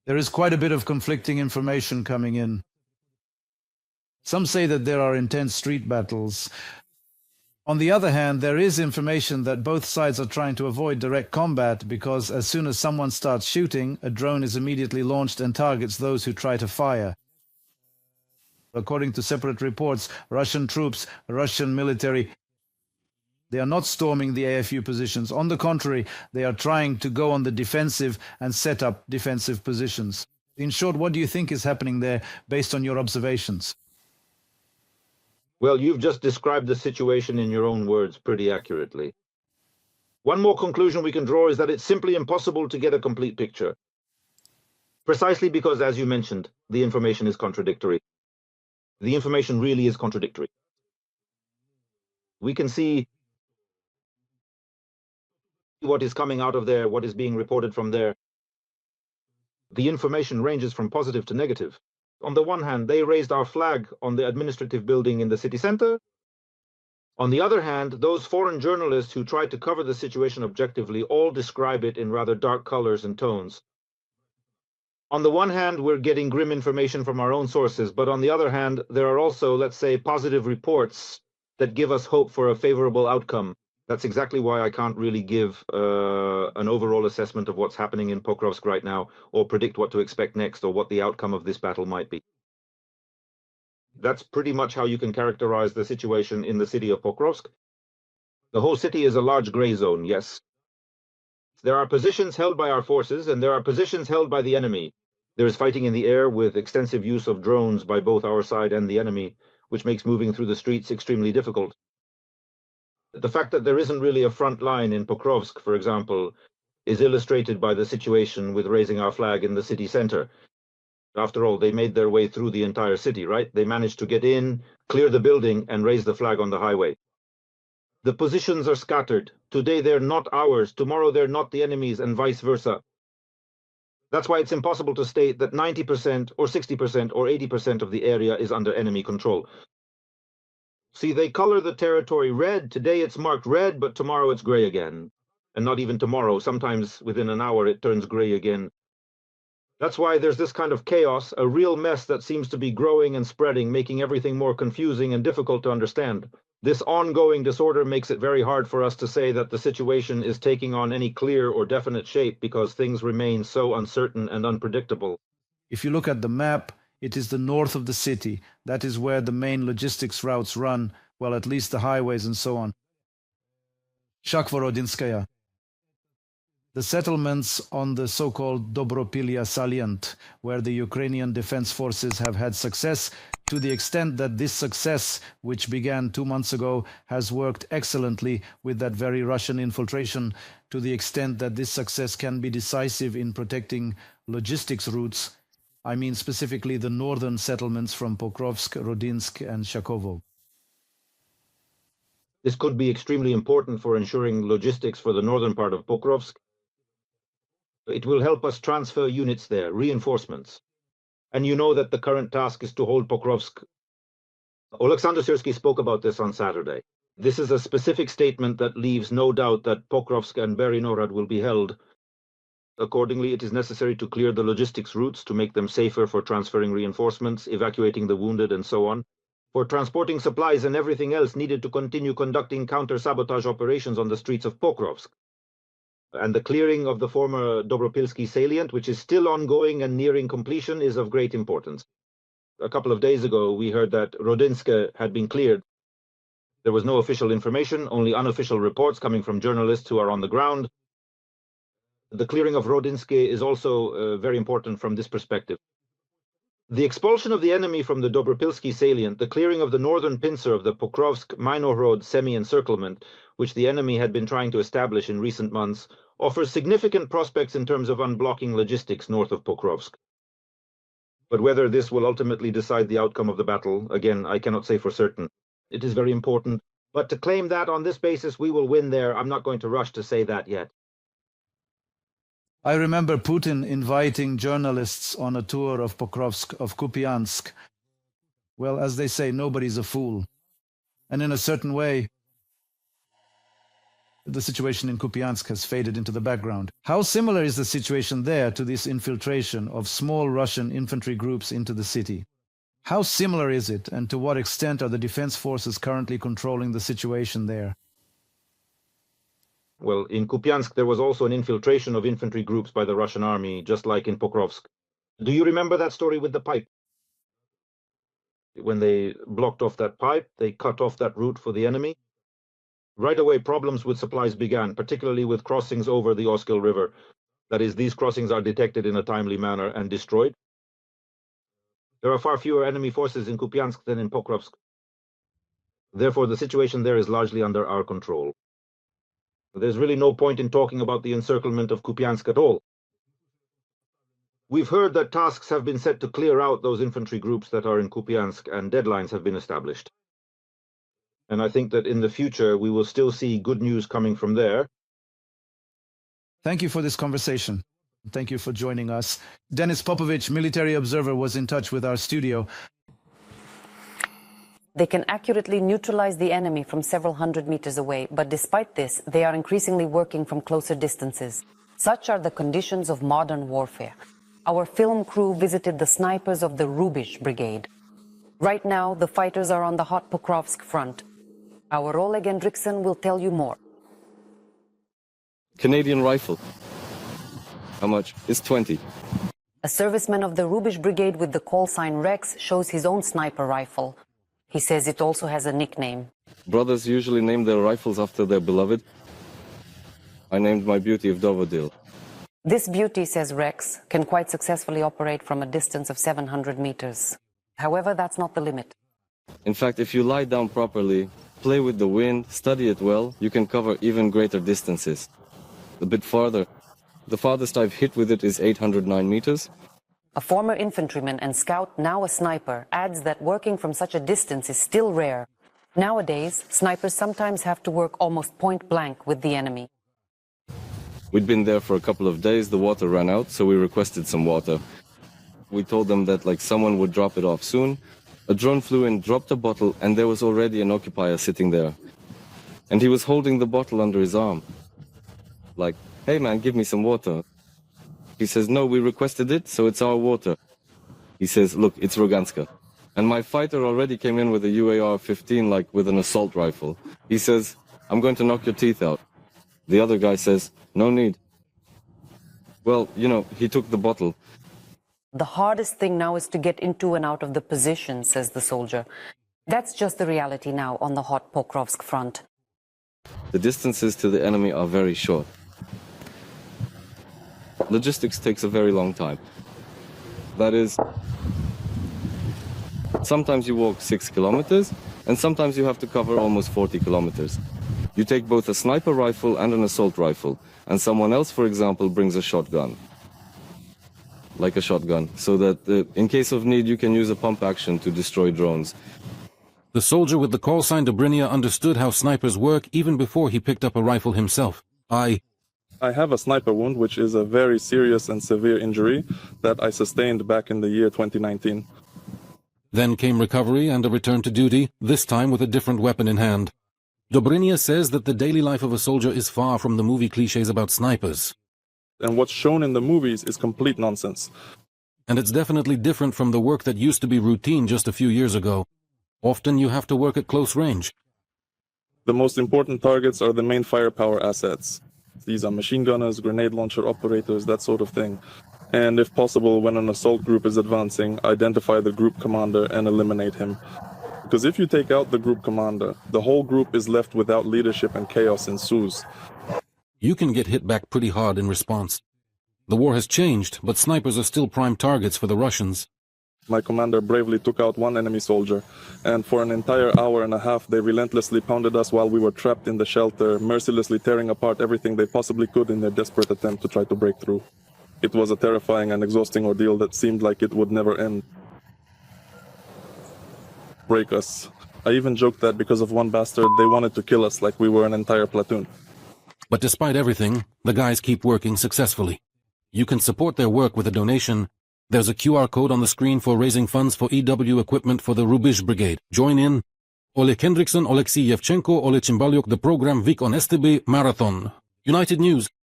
There is quite a bit of conflicting information coming in. Some say that there are intense street battles. On the other hand, there is information that both sides are trying to avoid direct combat because as soon as someone starts shooting, a drone is immediately launched and targets those who try to fire. According to separate reports, Russian troops, Russian military, they are not storming the AFU positions. On the contrary, they are trying to go on the defensive and set up defensive positions. In short, what do you think is happening there based on your observations? Well, you've just described the situation in your own words pretty accurately. One more conclusion we can draw is that it's simply impossible to get a complete picture. Precisely because, as you mentioned, the information is contradictory. The information really is contradictory. We can see what is coming out of there, what is being reported from there. The information ranges from positive to negative. On the one hand, they raised our flag on the administrative building in the city center. On the other hand, those foreign journalists who tried to cover the situation objectively all describe it in rather dark colors and tones. On the one hand, we're getting grim information from our own sources, but on the other hand, there are also, let's say, positive reports that give us hope for a favorable outcome. That's exactly why I can't really give an overall assessment of what's happening in Pokrovsk right now, or predict what to expect next, or what the outcome of this battle might be. That's pretty much how you can characterize the situation in the city of Pokrovsk. The whole city is a large gray zone, yes. There are positions held by our forces, and there are positions held by the enemy. There is fighting in the air with extensive use of drones by both our side and the enemy, which makes moving through the streets extremely difficult. The fact that there isn't really a front line in Pokrovsk, for example, is illustrated by the situation with raising our flag in the city center. After all, they made their way through the entire city, right? They managed to get in, clear the building, and raise the flag on the highway. The positions are scattered. Today they're not ours, tomorrow they're not the enemy's, and vice versa. That's why it's impossible to state that 90% or 60% or 80% of the area is under enemy control. See, they color the territory red. Today it's marked red, but tomorrow it's gray again. And not even tomorrow. Sometimes within an hour it turns gray again. That's why there's this kind of chaos, a real mess that seems to be growing and spreading, making everything more confusing and difficult to understand. This ongoing disorder makes it very hard for us to say that the situation is taking on any clear or definite shape because things remain so uncertain and unpredictable. If you look at the map, it is the north of the city. That is where the main logistics routes run, well, at least the highways and so on. Shakvorodinskaya. The settlements on the so-called Dobropillia salient, where the Ukrainian Defense Forces have had success, to the extent that this success, which began 2 months ago, has worked excellently with that very Russian infiltration, to the extent that this success can be decisive in protecting logistics routes. I mean specifically the northern settlements from Pokrovsk, Rodinsk, and Shakovo. This could be extremely important for ensuring logistics for the northern part of Pokrovsk. It will help us transfer units there, reinforcements. And you know that the current task is to hold Pokrovsk. Oleksandr Syrsky spoke about this on Saturday. This is a specific statement that leaves no doubt that Pokrovsk and Berinohrad will be held. Accordingly, it is necessary to clear the logistics routes to make them safer for transferring reinforcements, evacuating the wounded, and so on, for transporting supplies and everything else needed to continue conducting counter-sabotage operations on the streets of Pokrovsk. And the clearing of the former Dobropilsky salient, which is still ongoing and nearing completion, is of great importance. A couple of days ago, we heard that Rodinsk had been cleared. There was no official information, only unofficial reports coming from journalists who are on the ground. The clearing of Rodinsk is also very important from this perspective. The expulsion of the enemy from the Dobropilsky salient, the clearing of the northern pincer of the Pokrovsk-Mainorod semi-encirclement, which the enemy had been trying to establish in recent months, offers significant prospects in terms of unblocking logistics north of Pokrovsk. But whether this will ultimately decide the outcome of the battle, again, I cannot say for certain. It is very important, but to claim that on this basis we will win there, I'm not going to rush to say that yet. I remember Putin inviting journalists on a tour of Pokrovsk, of Kupiansk. Well, as they say, nobody's a fool. And in a certain way, The situation in Kupiansk has faded into the background. How similar is the situation there to this infiltration of small Russian infantry groups into the city? How similar is it, and to what extent are the defense forces currently controlling the situation there? Well, in Kupiansk, there was also an infiltration of infantry groups by the Russian army, just like in Pokrovsk. Do you remember that story with the pipe? When they blocked off that pipe, they cut off that route for the enemy. Right away, problems with supplies began, particularly with crossings over the Oskil River. That is, these crossings are detected in a timely manner and destroyed. There are far fewer enemy forces in Kupiansk than in Pokrovsk. Therefore, the situation there is largely under our control. There's really no point in talking about the encirclement of Kupiansk at all. We've heard that tasks have been set to clear out those infantry groups that are in Kupiansk, and deadlines have been established. And I think that in the future, we will still see good news coming from there. Thank you for this conversation. Thank you for joining us. Denis Popovich, military observer, was in touch with our studio. They can accurately neutralize the enemy from several hundred meters away, but despite this, they are increasingly working from closer distances. Such are the conditions of modern warfare. Our film crew visited the snipers of the Rubish Brigade. Right now, the fighters are on the hot Pokrovsk front. Our Oleg Hendrickson will tell you more. Canadian rifle. How much? It's 20. A serviceman of the Rubish Brigade with the call sign Rex shows his own sniper rifle. He says it also has a nickname. Brothers usually name their rifles after their beloved. I named my beauty of Dobropillia. This beauty, says Rex, can quite successfully operate from a distance of 700 meters. However, that's not the limit. In fact, if you lie down properly, play with the wind, study it well, you can cover even greater distances. A bit farther. The farthest I've hit with it is 809 meters. A former infantryman and scout, now a sniper, adds that working from such a distance is still rare. Nowadays, snipers sometimes have to work almost point blank with the enemy. We'd been there for a couple of days, the water ran out, so we requested some water. We told them that someone would drop it off soon. A drone flew in, dropped a bottle, and there was already an occupier sitting there. And he was holding the bottle under his arm. Like, hey man, give me some water. He says, no, we requested it, so it's our water. He says, look, it's Roganska. And my fighter already came in with a UAR-15, with an assault rifle. He says, I'm going to knock your teeth out. The other guy says, no need. Well, he took the bottle. The hardest thing now is to get into and out of the position, says the soldier. That's just the reality now on the hot Pokrovsk front. The distances to the enemy are very short. Logistics takes a very long time. That is, sometimes you walk 6 kilometers, and sometimes you have to cover almost 40 kilometers. You take both a sniper rifle and an assault rifle, and someone else, for example, brings a shotgun. Like a shotgun, so that in case of need you can use a pump action to destroy drones. The soldier with the call sign Dobropillia understood how snipers work even before he picked up a rifle himself. I have a sniper wound, which is a very serious and severe injury that I sustained back in the year 2019. Then came recovery and a return to duty, this time with a different weapon in hand. Dobropillia says that the daily life of a soldier is far from the movie cliches about snipers. And what's shown in the movies is complete nonsense. And it's definitely different from the work that used to be routine just a few years ago. Often you have to work at close range. The most important targets are the main firepower assets. These are machine gunners, grenade launcher operators, that sort of thing. And if possible, when an assault group is advancing, identify the group commander and eliminate him. Because if you take out the group commander, the whole group is left without leadership and chaos ensues. You can get hit back pretty hard in response. The war has changed, but snipers are still prime targets for the Russians. My commander bravely took out one enemy soldier, and for an entire hour and a half they relentlessly pounded us while we were trapped in the shelter, mercilessly tearing apart everything they possibly could in their desperate attempt to try to break through. It was a terrifying and exhausting ordeal that seemed like it would never end. Break us. I even joked that because of one bastard, they wanted to kill us like we were an entire platoon. But despite everything, the guys keep working successfully. You can support their work with a donation. There's a QR code on the screen for raising funds for EW equipment for the Rubish Brigade. Join in Ole Kendrickson, Oleksiy Yevchenko, Ole Chimbalyuk, the program Week on STB Marathon. United News.